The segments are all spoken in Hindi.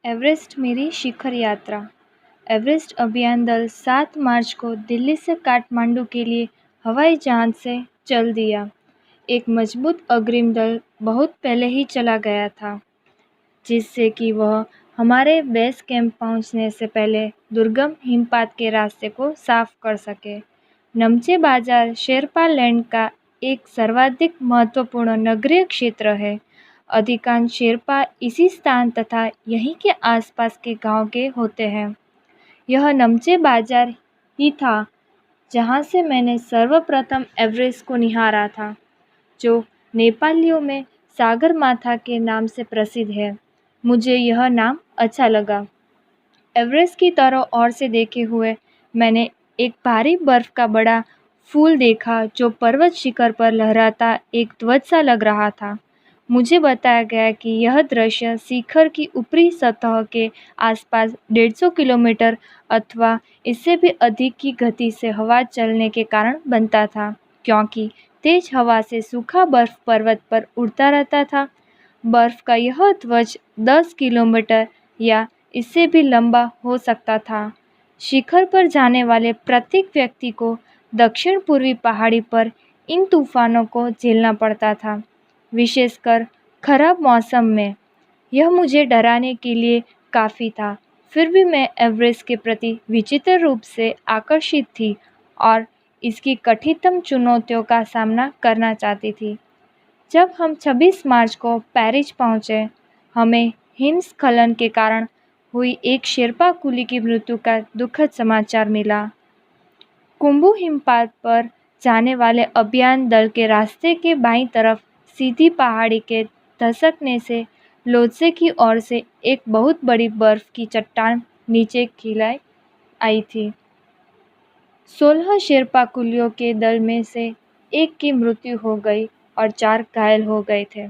एवरेस्ट मेरी शिखर यात्रा। एवरेस्ट अभियान दल 7 मार्च को दिल्ली से काठमांडू के लिए हवाई जहाज़ से चल दिया। एक मजबूत अग्रिम दल बहुत पहले ही चला गया था, जिससे कि वह हमारे बेस कैंप पहुंचने से पहले दुर्गम हिमपात के रास्ते को साफ कर सके। नमचे बाजार शेरपा लैंड का एक सर्वाधिक महत्वपूर्ण नगरीय क्षेत्र है। अधिकांश शेरपा इसी स्थान तथा यहीं के आसपास के गांव के होते हैं। यह नमचे बाजार ही था जहां से मैंने सर्वप्रथम एवरेस्ट को निहारा था, जो नेपालियों में सागरमाथा के नाम से प्रसिद्ध है। मुझे यह नाम अच्छा लगा। एवरेस्ट की तरफ और से देखे हुए मैंने एक भारी बर्फ का बड़ा फूल देखा, जो पर्वत शिखर पर लहराता एक ध्वज सा लग रहा था। मुझे बताया गया कि यह दृश्य शिखर की ऊपरी सतह के आसपास 150 किलोमीटर अथवा इससे भी अधिक की गति से हवा चलने के कारण बनता था, क्योंकि तेज हवा से सूखा बर्फ पर्वत पर उड़ता रहता था। बर्फ का यह ध्वज 10 किलोमीटर या इससे भी लंबा हो सकता था। शिखर पर जाने वाले प्रत्येक व्यक्ति को दक्षिण पूर्वी पहाड़ी पर इन तूफानों को झेलना पड़ता था, विशेषकर खराब मौसम में। यह मुझे डराने के लिए काफ़ी था, फिर भी मैं एवरेस्ट के प्रति विचित्र रूप से आकर्षित थी और इसकी कठिनतम चुनौतियों का सामना करना चाहती थी। जब हम 26 मार्च को पेरिस पहुँचे, हमें हिमस्खलन के कारण हुई एक शेर्पा कुली की मृत्यु का दुखद समाचार मिला। कुंभू हिमपात पर जाने वाले अभियान दल के रास्ते के बाईं तरफ सीधी पहाड़ी के धंसकने से लोत्से की ओर से एक बहुत बड़ी बर्फ की चट्टान नीचे खिलाई आई थी। 16 शेर्पा कुलियों के दल में से एक की मृत्यु हो गई और 4 घायल हो गए थे।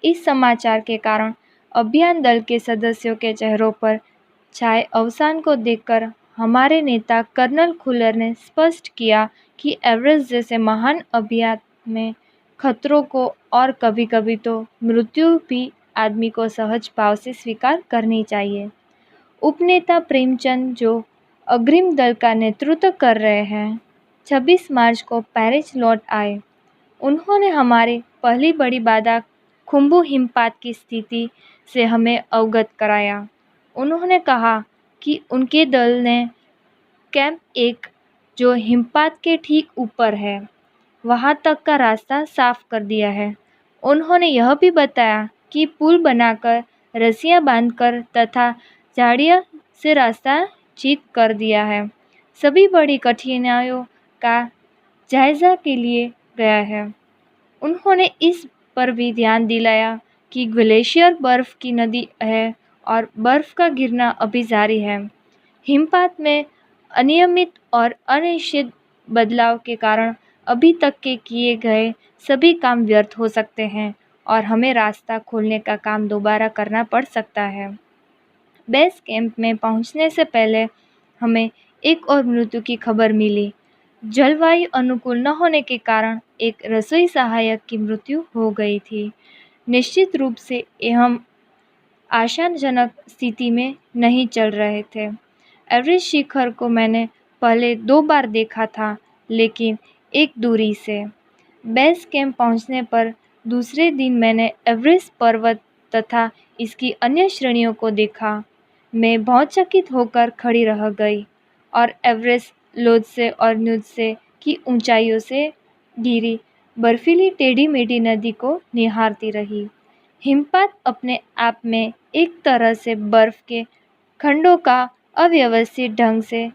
इस समाचार के कारण अभियान दल के सदस्यों के चेहरों पर छाए अवसान को देखकर हमारे नेता कर्नल खुल्लर ने स्पष्ट किया कि एवरेस्ट जैसे महान अभियान में खतरों को और कभी-कभी तो मृत्यु भी आदमी को सहज भाव से स्वीकार करनी चाहिए। उपनेता प्रेमचंद, जो अग्रिम दल का नेतृत्व कर रहे हैं, 26 मार्च को पेरिस लौट आए। उन्होंने हमारी पहली बड़ी बाधा खुंबू हिमपात की स्थिति से हमें अवगत कराया। उन्होंने कहा कि उनके दल ने कैंप 1, जो हिमपात के ठीक ऊपर है, वहां तक का रास्ता साफ कर दिया है। उन्होंने यह भी बताया कि पुल बनाकर, रस्सियां बांधकर तथा झाड़ियों से रास्ता चित कर दिया है। सभी बड़ी कठिनाइयों का जायजा के लिए गया है। उन्होंने इस पर भी ध्यान दिलाया कि ग्लेशियर बर्फ की नदी है और बर्फ का गिरना अभी जारी है। हिमपात में अनियमित और अनिश्चित बदलाव के कारण अभी तक के किए गए सभी काम व्यर्थ हो सकते हैं और हमें रास्ता खोलने का काम दोबारा करना पड़ सकता है। बेस कैंप में पहुंचने से पहले हमें एक और मृत्यु की खबर मिली। जलवायु अनुकूल न होने के कारण एक रसोई सहायक की मृत्यु हो गई थी। निश्चित रूप से हम आशाजनक स्थिति में नहीं चल रहे थे। एवरेस्ट शिखर को मैंने पहले 2 बार देखा था, लेकिन एक दूरी से। बेस कैंप पहुंचने पर दूसरे दिन मैंने एवरेस्ट पर्वत तथा इसकी अन्य श्रेणियों को देखा। मैं बहुत चकित होकर खड़ी रह गई और एवरेस्ट, लोत्से और न्यूत्से की ऊंचाइयों से घिरी बर्फीली टेढ़ी-मेढ़ी नदी को निहारती रही। हिमपात अपने आप में एक तरह से बर्फ के खंडों का अव्यवस्थित ढंग से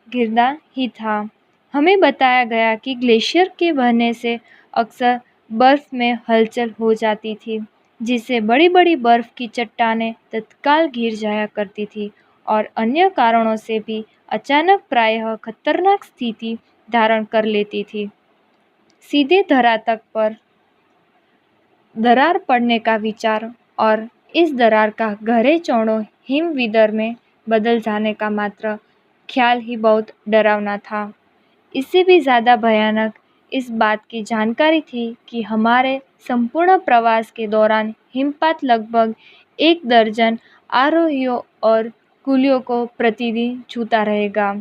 गिरना ही था। हमें बताया गया कि ग्लेशियर के बहने से अक्सर बर्फ में हलचल हो जाती थी, जिससे बड़ी-बड़ी बर्फ की चट्टानें तत्काल गिर जाया करती थी और अन्य कारणों से भी अचानक प्रायः खतरनाक स्थिति धारण कर लेती थी। सीधे धरातल पर दरार पड़ने का विचार और इस दरार का गहरे चौड़ों हिमविदर में बदल जाने का मात्र ख्याल ही बहुत डरावना था। इससे भी ज़्यादा भयानक इस बात की जानकारी थी कि हमारे संपूर्ण प्रवास के दौरान हिमपात लगभग 1 दर्जन आरोहियों और कुलियों को प्रतिदिन छूता रहेगा।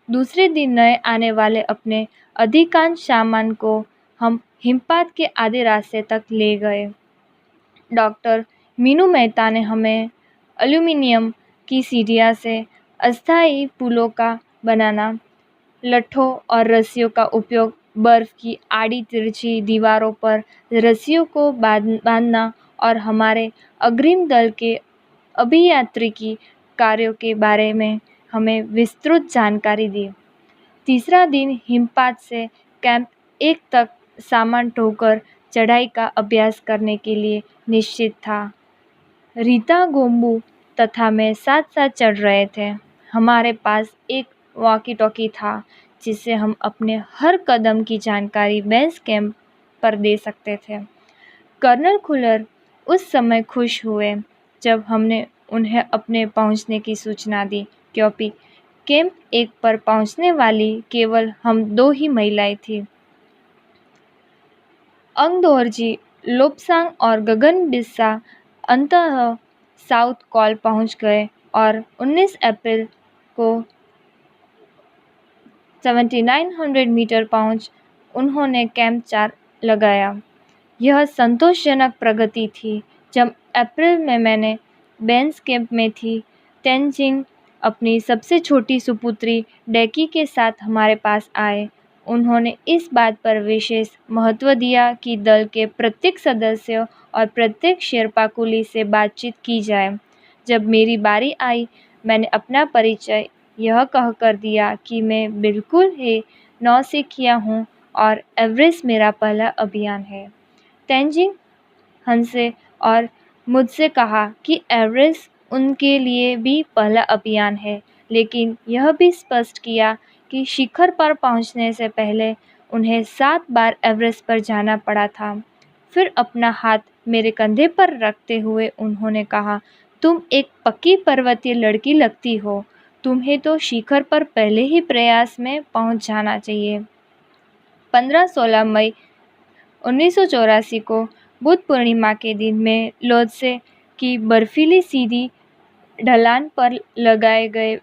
दूसरे दिन नए आने वाले अपने अधिकांश सामान को हम हिमपात के आधे रास्ते तक ले गए। डॉक्टर मीनू मेहता ने हमें एल्यूमीनियम की सीढ़ियाँ से अस्थायी पुलों का बनाना, लट्ठों और रस्सियों का उपयोग बर्फ की आड़ी तिरछी दीवारों पर रस्सियों को बांधना और हमारे अग्रिम दल के अभियांत्रिकी कार्यों के बारे में हमें विस्तृत जानकारी दी। तीसरा दिन हिमपात से कैंप 1 तक सामान ढोकर चढ़ाई का अभ्यास करने के लिए निश्चित था। रीता, गोम्बू तथा मैं साथ साथ चढ़ रहे थे। हमारे पास एक वॉकी टॉकी था जिससे हम अपने हर कदम की जानकारी बेस कैंप पर दे सकते थे। कर्नल खुलर उस समय खुश हुए जब हमने उन्हें अपने पहुंचने की सूचना दी, क्योंकि कैंप 1 पर पहुंचने वाली केवल हम 2 ही महिलाएं थीं। अंगदोर्जी, लोब्सांग और गगन बिस्सा अंततः साउथ कॉल पहुंच गए और 19 अप्रैल को 7900 मीटर पहुंच उन्होंने कैंप 4 लगाया। यह संतोषजनक प्रगति थी। जब अप्रैल में मैंने बेस कैंप में थी, तेनजिंग अपनी सबसे छोटी सुपुत्री डेकी के साथ हमारे पास आए। उन्होंने इस बात पर विशेष महत्व दिया कि दल के प्रत्येक सदस्य और प्रत्येक शेर्पा कुली से बातचीत की जाए। जब मेरी बारी आई, मैंने अपना परिचय यह कहकर दिया कि मैं बिल्कुल ही नौसिखिया हूँ और एवरेस्ट मेरा पहला अभियान है। तेनजिंग हंसे और मुझसे कहा कि एवरेस्ट उनके लिए भी पहला अभियान है, लेकिन यह भी स्पष्ट किया कि शिखर पर पहुंचने से पहले उन्हें 7 बार एवरेस्ट पर जाना पड़ा था। फिर अपना हाथ मेरे कंधे पर रखते हुए उन्होंने कहा, तुम एक पक्की पर्वतीय लड़की लगती हो। तुम्हें तो शिखर पर पहले ही प्रयास में पहुंच जाना चाहिए। 15-16 मई 1984 को बुद्ध पूर्णिमा के दिन मैं लोत्से की बर्फीली सीधी ढलान पर लगाए गए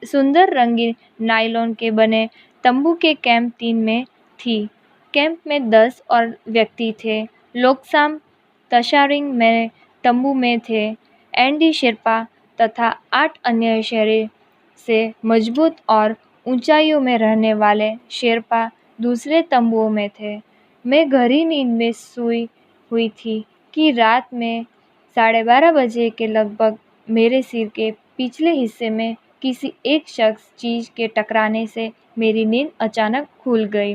सुंदर रंगीन नायलॉन के बने तंबू के कैंप 3 में थी। कैंप में 10 और व्यक्ति थे। लोकसाम तशारिंग में तंबू में थे। एंडी शेर्पा तथा 8 अन्य शरीर से मजबूत और ऊंचाइयों में रहने वाले शेर्पा दूसरे तंबुओं में थे। मैं गहरी नींद में सोई हुई थी कि रात में 12:30 बजे के लगभग मेरे सिर के पिछले हिस्से में किसी एक शख्स चीज़ के टकराने से मेरी नींद अचानक खुल गई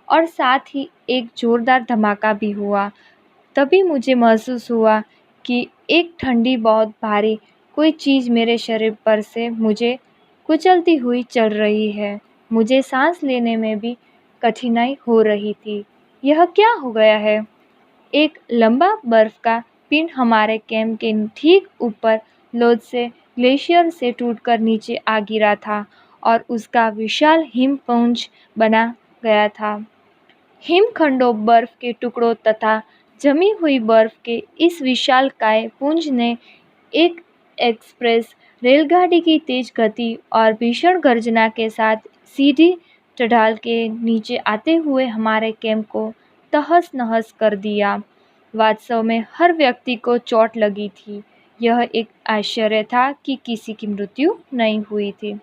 और साथ ही एक ज़ोरदार धमाका भी हुआ। तभी मुझे महसूस हुआ कि एक ठंडी बहुत भारी कोई चीज़ मेरे शरीर पर से मुझे कुचलती हुई चल रही है। मुझे सांस लेने में भी कठिनाई हो रही थी। यह क्या हो गया है? एक लंबा बर्फ का पिंड हमारे कैंप के ठीक ऊपर लोत्से ग्लेशियर से टूटकर नीचे आ गिरा था और उसका विशाल हिमपुंज बना गया था। हिमखंडों, बर्फ के टुकड़ों तथा जमी हुई बर्फ के इस विशालकाय पुंज ने एक एक्सप्रेस रेलगाड़ी की तेज गति और भीषण गर्जना के साथ सीधी चढ़ाल के नीचे आते हुए हमारे कैंप को तहस नहस कर दिया। वास्तव में हर व्यक्ति को चोट लगी थी। यह एक आश्चर्य था कि किसी की मृत्यु नहीं हुई थी।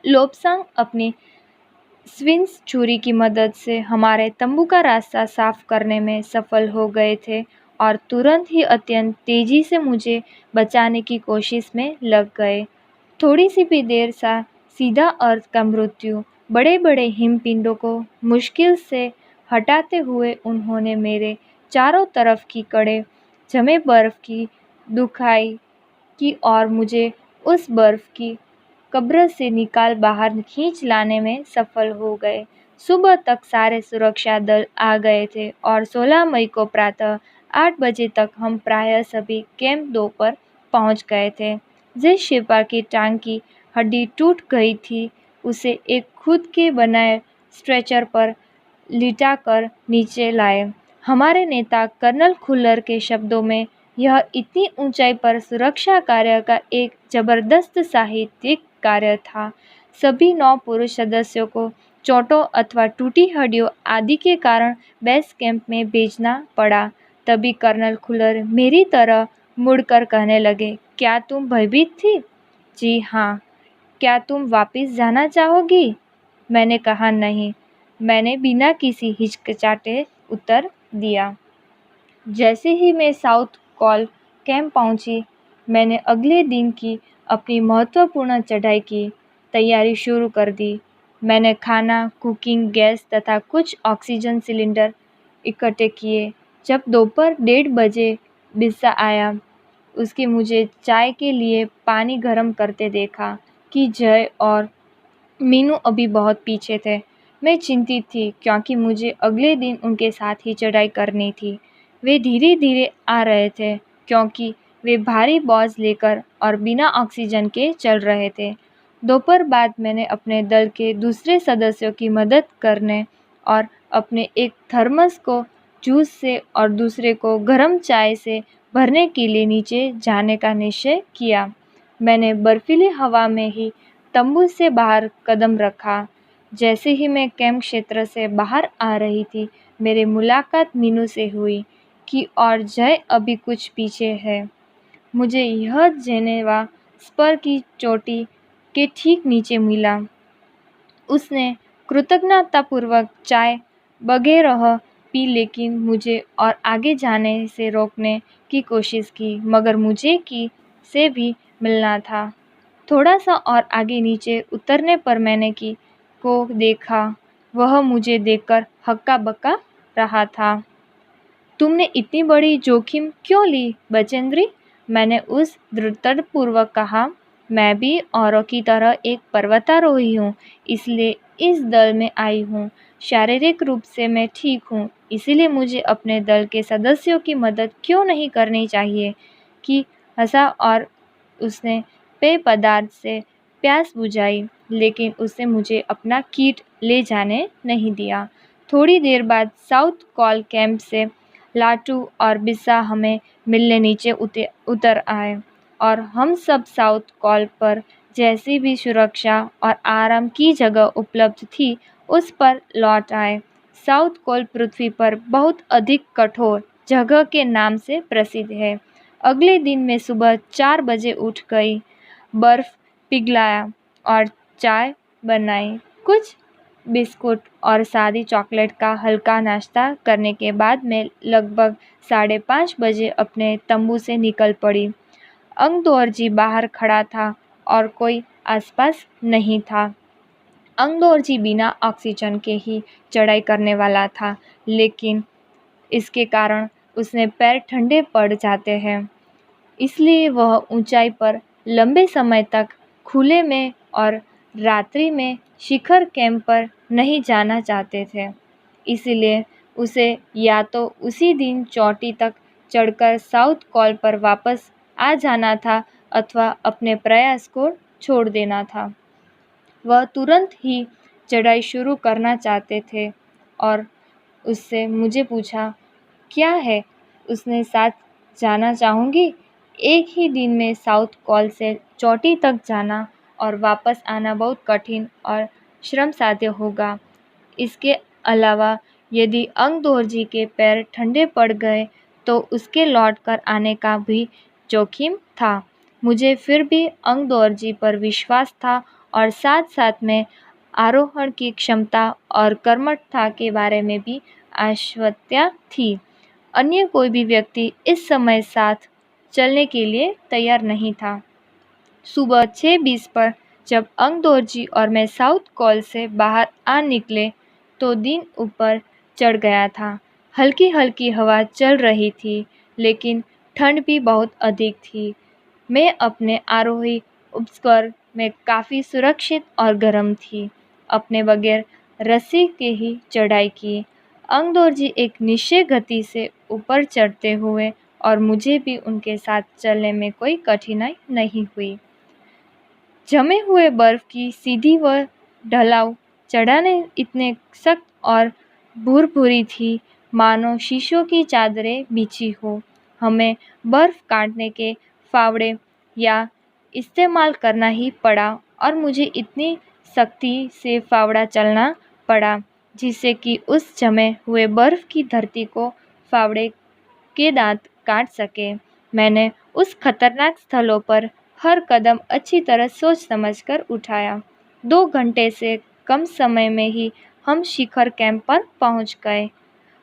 लोब्सांग अपनी स्विंस छुरी की मदद से हमारे तंबू का रास्ता साफ करने में सफल हो गए थे और तुरंत ही अत्यंत तेजी से मुझे बचाने की कोशिश में लग गए। थोड़ी सी भी देर सा सीधा अर्थ का मृत्यु। बड़े बड़े हिमपिंडों को मुश्किल से हटाते हुए उन्होंने मेरे चारों तरफ की कड़े जमे बर्फ की दुखाई की और मुझे उस बर्फ की कब्र से निकाल बाहर खींच लाने में सफल हो गए। सुबह तक सारे सुरक्षा दल आ गए थे और 16 मई को प्रातः 8 बजे तक हम प्रायः सभी कैंप 2 पर पहुंच गए थे। जिस शेर्पा की टांग की हड्डी टूट गई थी, उसे एक खुद के बनाए स्ट्रेचर पर लिटाकर नीचे लाए। हमारे नेता कर्नल खुल्लर के शब्दों में यह इतनी ऊंचाई पर सुरक्षा कार्य का एक जबरदस्त साहित्यिक कार्य था। सभी 9 पुरुष सदस्यों को चोटों अथवा टूटी हड्डियों आदि के कारण बेस कैंप में भेजना पड़ा। तभी कर्नल खुलर मेरी तरह मुड़कर कहने लगे, क्या तुम भयभीत थी? जी हाँ। क्या तुम वापस जाना चाहोगी? मैंने कहा नहीं। मैंने बिना किसी हिचकिचाहट उत्तर दिया। जैसे ही मैं साउथ कॉल कैंप पहुंची, मैंने अगले दिन की अपनी महत्वपूर्ण चढ़ाई की तैयारी शुरू कर दी। मैंने खाना, कुकिंग गैस तथा कुछ ऑक्सीजन सिलेंडर इकट्ठे किए। जब दोपहर 1:30 बजे बिस्सा आया, उसके मुझे चाय के लिए पानी गर्म करते देखा कि जय और मीनू अभी बहुत पीछे थे। मैं चिंतित थी क्योंकि मुझे अगले दिन उनके साथ ही चढ़ाई करनी थी। वे धीरे धीरे आ रहे थे क्योंकि वे भारी बोझ लेकर और बिना ऑक्सीजन के चल रहे थे। दोपहर बाद मैंने अपने दल के दूसरे सदस्यों की मदद करने और अपने एक थर्मस को जूस से और दूसरे को गर्म चाय से भरने के लिए नीचे जाने का निश्चय किया। मैंने बर्फीली हवा में ही तंबू से बाहर कदम रखा। जैसे ही मैं कैंप क्षेत्र से बाहर आ रही थी, मेरी मुलाकात मीनू से हुई कि और जय अभी कुछ पीछे है। मुझे यह जेनेवा स्पर की चोटी के ठीक नीचे मिला। उसने कृतज्ञतापूर्वक चाय वगैरह पी, लेकिन मुझे और आगे जाने से रोकने की कोशिश की, मगर मुझे की से भी मिलना था। थोड़ा सा और आगे नीचे उतरने पर मैंने की को देखा। वह मुझे देखकर हक्का बक्का रहा था। तुमने इतनी बड़ी जोखिम क्यों ली बचेंद्री? मैंने उस दृढ़तापूर्वक कहा। मैं भी औरों की तरह एक पर्वतारोही हूँ, इसलिए इस दल में आई हूँ। शारीरिक रूप से मैं ठीक हूँ, इसीलिए मुझे अपने दल के सदस्यों की मदद क्यों नहीं करनी चाहिए? कि हंसा और उसने पेय पदार्थ से प्यास बुझाई, लेकिन उसने मुझे अपना किट ले जाने नहीं दिया। थोड़ी देर बाद साउथ कॉल कैंप से लाटू और बिस्सा हमें मिलने नीचे उतर आए और हम सब साउथ कॉल पर जैसी भी सुरक्षा और आराम की जगह उपलब्ध थी, उस पर लौट आए। साउथ कॉल पृथ्वी पर बहुत अधिक कठोर जगह के नाम से प्रसिद्ध है। अगले दिन मैं सुबह 4 बजे उठ गई, बर्फ़ पिघलाया और चाय बनाई। कुछ बिस्कुट और सादी चॉकलेट का हल्का नाश्ता करने के बाद मैं लगभग 5:30 बजे अपने तंबू से निकल पड़ी। अंगदोरजी बाहर खड़ा था और कोई आसपास नहीं था। अंगदोरजी बिना ऑक्सीजन के ही चढ़ाई करने वाला था, लेकिन इसके कारण उसने पैर ठंडे पड़ जाते हैं, इसलिए वह ऊंचाई पर लंबे समय तक खुले में और रात्रि में शिखर कैंप पर नहीं जाना चाहते थे। इसलिए उसे या तो उसी दिन चोटी तक चढ़कर साउथ कॉल पर वापस आ जाना था अथवा अपने प्रयास को छोड़ देना था। वह तुरंत ही चढ़ाई शुरू करना चाहते थे और उससे मुझे पूछा, क्या है? उसने साथ जाना चाहूँगी? एक ही दिन में साउथ कॉल से चोटी तक जाना और वापस आना बहुत कठिन और श्रमसाध्य होगा। इसके अलावा यदि अंगदोरजी के पैर ठंडे पड़ गए तो उसके लौट कर आने का भी जोखिम था। मुझे फिर भी अंगदोरजी पर विश्वास था और साथ साथ में आरोहण की क्षमता और कर्मठता के बारे में भी आश्वस्त्या थी। अन्य कोई भी व्यक्ति इस समय साथ चलने के लिए तैयार नहीं था। सुबह 6:20 पर जब अंगदोरजी और मैं साउथ कॉल से बाहर आ निकले तो दिन ऊपर चढ़ गया था। हल्की हल्की हवा चल रही थी, लेकिन ठंड भी बहुत अधिक थी। मैं अपने आरोही उपस्कर में काफ़ी सुरक्षित और गर्म थी। अपने बगैर रस्सी के ही चढ़ाई की। अंगदोरजी एक निश्चित गति से ऊपर चढ़ते हुए और मुझे भी उनके साथ चलने में कोई कठिनाई नहीं हुई। जमे हुए बर्फ की सीधी व ढलाव चढ़ाने इतने सख्त और भुरभुरी थी, मानो शीशों की चादरें बिछी हो। हमें बर्फ़ काटने के फावड़े या इस्तेमाल करना ही पड़ा और मुझे इतनी सख्ती से फावड़ा चलना पड़ा जिससे कि उस जमे हुए बर्फ़ की धरती को फावड़े के दांत काट सके। मैंने उस खतरनाक स्थलों पर हर कदम अच्छी तरह सोच समझकर उठाया। 2 घंटे से कम समय में ही हम शिखर कैंप पर पहुंच गए।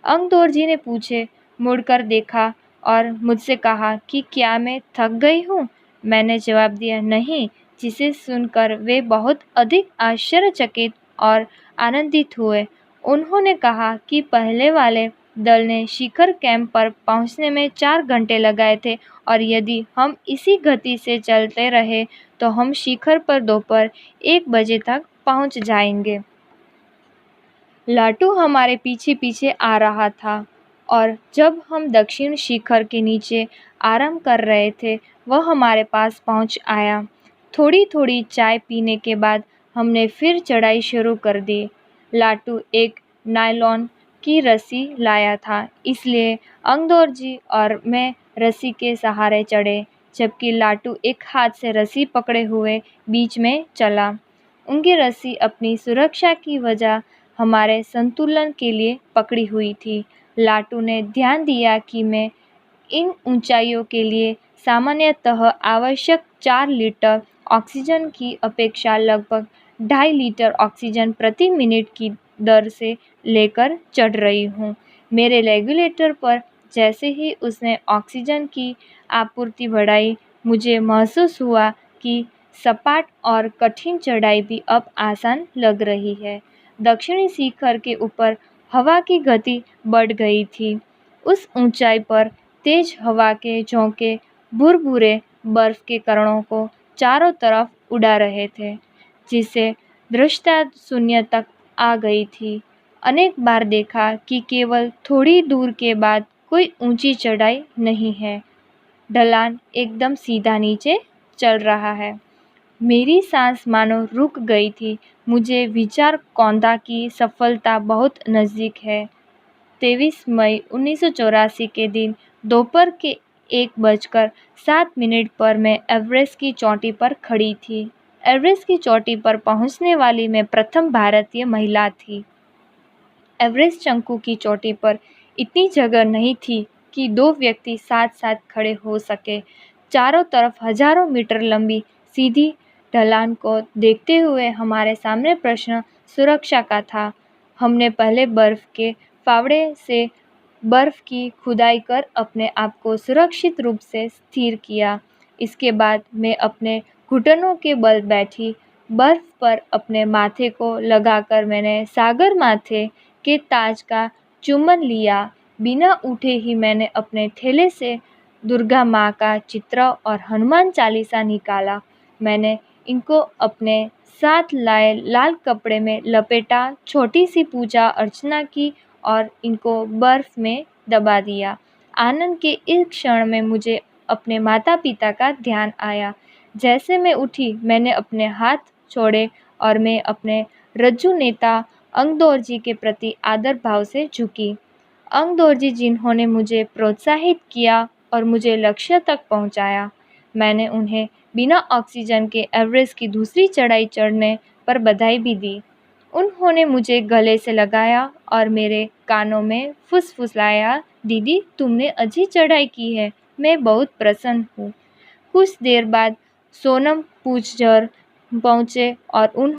अंगदौर ने पूछे मुड़कर देखा और मुझसे कहा कि क्या मैं थक गई हूँ। मैंने जवाब दिया नहीं, जिसे सुनकर वे बहुत अधिक आश्चर्यचकित और आनंदित हुए। उन्होंने कहा कि पहले वाले दल ने शिखर कैंप पर पहुंचने में 4 घंटे लगाए थे और यदि हम इसी गति से चलते रहे तो हम शिखर पर दोपहर 1 बजे तक पहुंच जाएंगे। लाटू हमारे पीछे पीछे आ रहा था और जब हम दक्षिण शिखर के नीचे आराम कर रहे थे वह हमारे पास पहुंच आया। थोड़ी थोड़ी चाय पीने के बाद हमने फिर चढ़ाई शुरू कर दी। लाटू एक नायलॉन की रस्सी लाया था, इसलिए अंगदौर जी और मैं रस्सी के सहारे चढ़े जबकि लाटू एक हाथ से रस्सी पकड़े हुए बीच में चला। उनकी रस्सी अपनी सुरक्षा की वजह हमारे संतुलन के लिए पकड़ी हुई थी। लाटू ने ध्यान दिया कि मैं इन ऊंचाइयों के लिए सामान्यतः आवश्यक 4 लीटर ऑक्सीजन की अपेक्षा लगभग 2.5 लीटर ऑक्सीजन प्रति मिनट की दर से लेकर चढ़ रही हूँ। मेरे रेगुलेटर पर जैसे ही उसने ऑक्सीजन की आपूर्ति बढ़ाई, मुझे महसूस हुआ कि सपाट और कठिन चढ़ाई भी अब आसान लग रही है। दक्षिणी शिखर के ऊपर हवा की गति बढ़ गई थी। उस ऊंचाई पर तेज हवा के झोंके भुरभुरे बर्फ के कणों को चारों तरफ उड़ा रहे थे, जिससे दृश्यता शून्य तक आ गई थी। अनेक बार देखा कि केवल थोड़ी दूर के बाद कोई ऊंची चढ़ाई नहीं है, ढलान एकदम सीधा नीचे चल रहा है। मेरी सांस मानो रुक गई थी। मुझे विचार कौंधा की सफलता बहुत नज़दीक है। 23 मई 1984 के दिन दोपहर के 1:07 पर मैं एवरेस्ट की चोटी पर खड़ी थी। एवरेस्ट की चोटी पर पहुंचने वाली मैं प्रथम भारतीय महिला थी। एवरेस्ट शंकु की चोटी पर इतनी जगह नहीं थी कि 2 व्यक्ति साथ साथ खड़े हो सके। चारों तरफ हजारों मीटर लंबी सीधी ढलान को देखते हुए हमारे सामने प्रश्न सुरक्षा का था। हमने पहले बर्फ के फावड़े से बर्फ की खुदाई कर अपने आप को सुरक्षित रूप से स्थिर किया। इसके बाद मैं अपने घुटनों के बल बैठी। बर्फ पर अपने माथे को लगाकर मैंने सागर माथे के ताज का चुम्बन लिया। बिना उठे ही मैंने अपने थैले से दुर्गा माँ का चित्र और हनुमान चालीसा निकाला। मैंने इनको अपने साथ लाए लाल कपड़े में लपेटा, छोटी सी पूजा अर्चना की और इनको बर्फ में दबा दिया। आनंद के इस क्षण में मुझे अपने माता पिता का ध्यान आया। जैसे मैं उठी मैंने अपने हाथ छोड़े और मैं अपने रज्जू नेता अंगदौर जी के प्रति आदर भाव से झुकी। अंगदौर जी जिन्होंने मुझे प्रोत्साहित किया और मुझे लक्ष्य तक पहुंचाया। मैंने उन्हें बिना ऑक्सीजन के एवरेस्ट की दूसरी चढ़ाई चढ़ने पर बधाई भी दी। उन्होंने मुझे गले से लगाया और मेरे कानों में फुसफुसाया, दीदी तुमने अच्छी चढ़ाई की है, मैं बहुत प्रसन्न हूँ। कुछ देर बाद सोनम पूछजर पहुँचे और